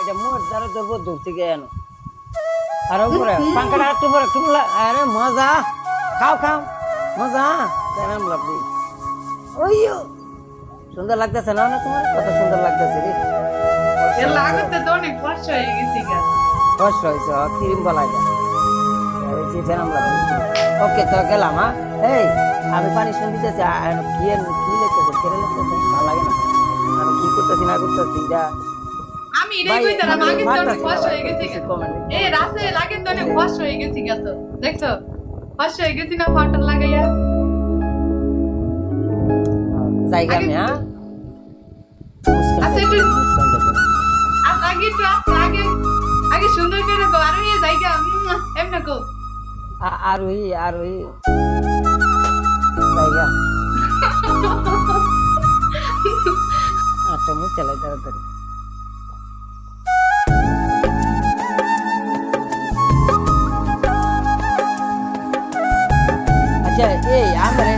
এটা মোর দ্বারা ধরবো দূর থেকে এনো আর উপরে পাঙ্খাটা একটু পরে একটু আরে মজা খাও খাও মজা কেন লাভলি ওইও সুন্দর লাগতেছে না না তোমার কত সুন্দর লাগতেছে রে এর লাগতে তো অনেক কষ্ট হয়ে গেছে গা কষ্ট হয়েছে ক্রিম বলাই ওকে তো গেলাম হ্যাঁ এই আমি পানি শুনে দিতেছি কি কি লিখতেছে কেড়ে লিখতেছে ভালো লাগে না আমি কি করতেছি না করতেছি যা আমি এটাই কইতাম আগে তো অনেক কষ্ট হয়ে গেছে এই রাতে লাগে তো অনেক কষ্ট হয়ে গেছে গা তো দেখছো কষ্ট হয়ে গেছি না ফাটার লাগাইয়া জায়গা আমি হ্যাঁ আচ্ছা একটু আগে একটু আগে আগে সুন্দর করে গো আর এই জায়গা এমন কো আরোহী জায়গা আচ্ছা মুখ চালাই তাড়াতাড়ি আচ্ছা এই আমরা